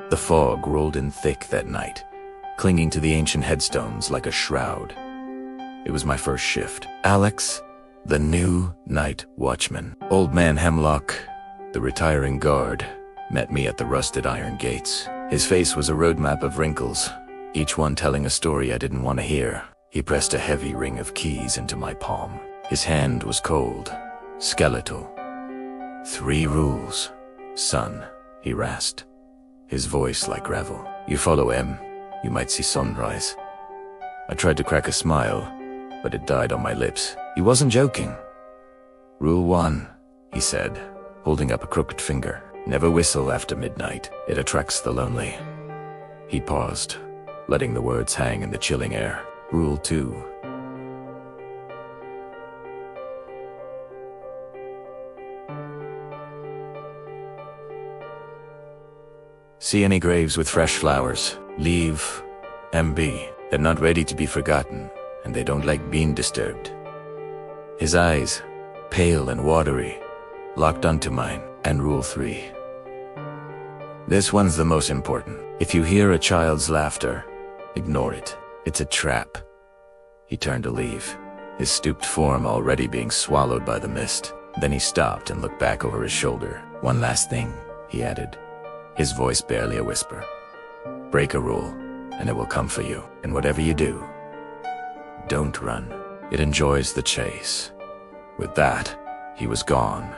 The fog rolled in thick that night, clinging to the ancient headstones like a shroud. It was my first shift. Alex, the new night watchman. Old man Hemlock, the retiring guard, met me at the rusted iron gates. His face was a roadmap of wrinkles, each one telling a story I didn't want to hear. He pressed a heavy ring of keys into my palm. His hand was cold, skeletal. 3 rules, son, he rasped, his voice like gravel. You follow him, you might see sunrise. I tried to crack a smile, but it died on my lips. He wasn't joking. Rule 1, he said, holding up a crooked finger. Never whistle after midnight. It attracts the lonely. He paused, letting the words hang in the chilling air. Rule 2. See any graves with fresh flowers, leave MB. They're not ready to be forgotten, and they don't like being disturbed. His eyes, pale and watery, locked onto mine. And rule 3. This one's the most important. If you hear a child's laughter, ignore it. It's a trap. He turned to leave, his stooped form already being swallowed by the mist. Then he stopped and looked back over his shoulder. One last thing, he added, his voice barely a whisper. Break a rule, and it will come for you. And whatever you do, don't run. It enjoys the chase. With that, he was gone,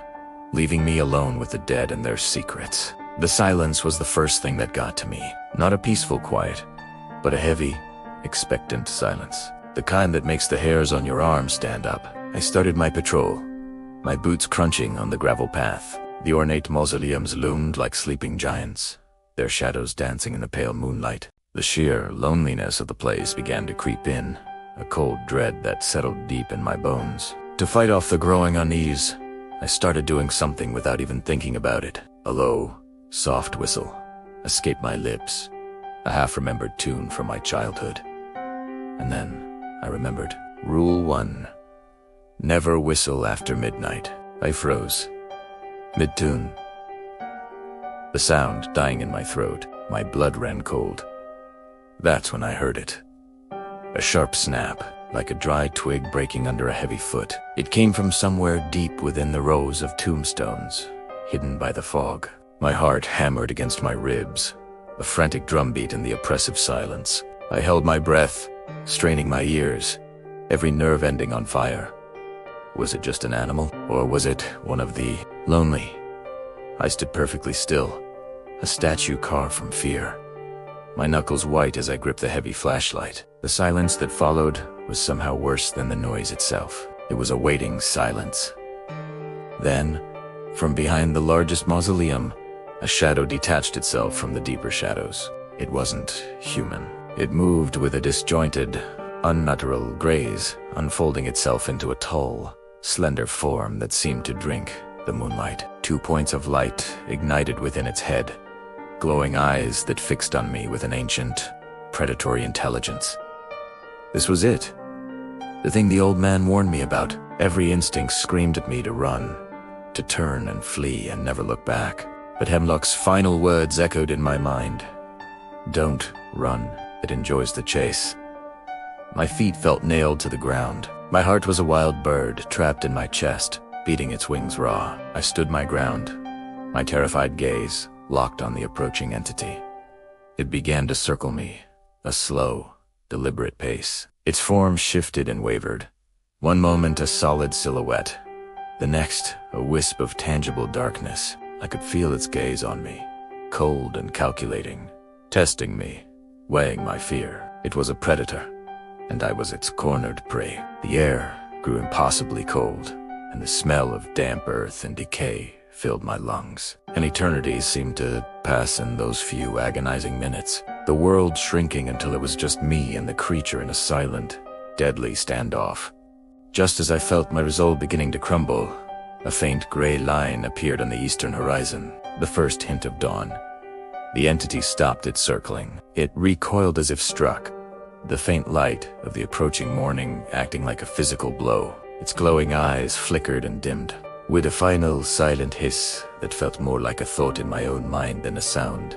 leaving me alone with the dead and their secrets. The silence was the first thing that got to me. Not a peaceful quiet, but a heavy, expectant silence. The kind that makes the hairs on your arms stand up. I started my patrol, my boots crunching on the gravel path. The ornate mausoleums loomed like sleeping giants, their shadows dancing in the pale moonlight. The sheer loneliness of the place began to creep in, a cold dread that settled deep in my bones. To fight off the growing unease, I started doing something without even thinking about it. A low, soft whistle escaped my lips, a half-remembered tune from my childhood. And then I remembered. Rule 1. Never whistle after midnight. I froze, mid-tune. The sound dying in my throat, my blood ran cold. That's when I heard it. A sharp snap, like a dry twig breaking under a heavy foot. It came from somewhere deep within the rows of tombstones, hidden by the fog. My heart hammered against my ribs, a frantic drumbeat in the oppressive silence. I held my breath, straining my ears, every nerve ending on fire. Was it just an animal, or was it one of the lonely? I stood perfectly still, a statue carved from fear, my knuckles white as I gripped the heavy flashlight. The silence that followed was somehow worse than the noise itself. It was a waiting silence. Then, from behind the largest mausoleum, a shadow detached itself from the deeper shadows. It wasn't human. It moved with a disjointed, unnatural grace, unfolding itself into a tall, slender form that seemed to drink the moonlight. 2 points of light ignited within its head, glowing eyes that fixed on me with an ancient, predatory intelligence. This was it. The thing the old man warned me about. Every instinct screamed at me to run, to turn and flee and never look back. But Hemlock's final words echoed in my mind. Don't run. It enjoys the chase. My feet felt nailed to the ground. My heart was a wild bird trapped in my chest, beating its wings raw. I stood my ground, my terrified gaze locked on the approaching entity. It began to circle me, a slow, deliberate pace. Its form shifted and wavered. One moment a solid silhouette, the next a wisp of tangible darkness. I could feel its gaze on me, cold and calculating, testing me, weighing my fear. It was a predator, and I was its cornered prey. The air grew impossibly cold, and the smell of damp earth and decay filled my lungs. An eternity seemed to pass in those few agonizing minutes, the world shrinking until it was just me and the creature in a silent, deadly standoff. Just as I felt my resolve beginning to crumble, a faint gray line appeared on the eastern horizon, the first hint of dawn. The entity stopped its circling. It recoiled as if struck, the faint light of the approaching morning acting like a physical blow. Its glowing eyes flickered and dimmed, with a final silent hiss that felt more like a thought in my own mind than a sound.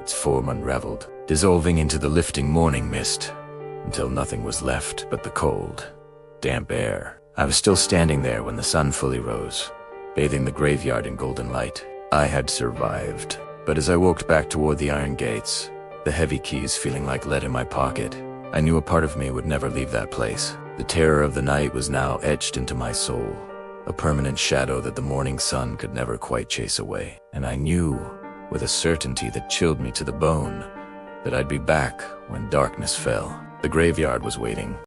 It its form unraveled, dissolving into the lifting morning mist, until nothing was left but the cold, damp air. I was still standing there when the sun fully rose, bathing the graveyard in golden light. I had survived, but as I walked back toward the iron gates, the heavy keys feeling like lead in my pocket, I knew a part of me would never leave that place. The terror of the night was now etched into my soul, a permanent shadow that the morning sun could never quite chase away. And I knew, with a certainty that chilled me to the bone, that I'd be back when darkness fell. The graveyard was waiting,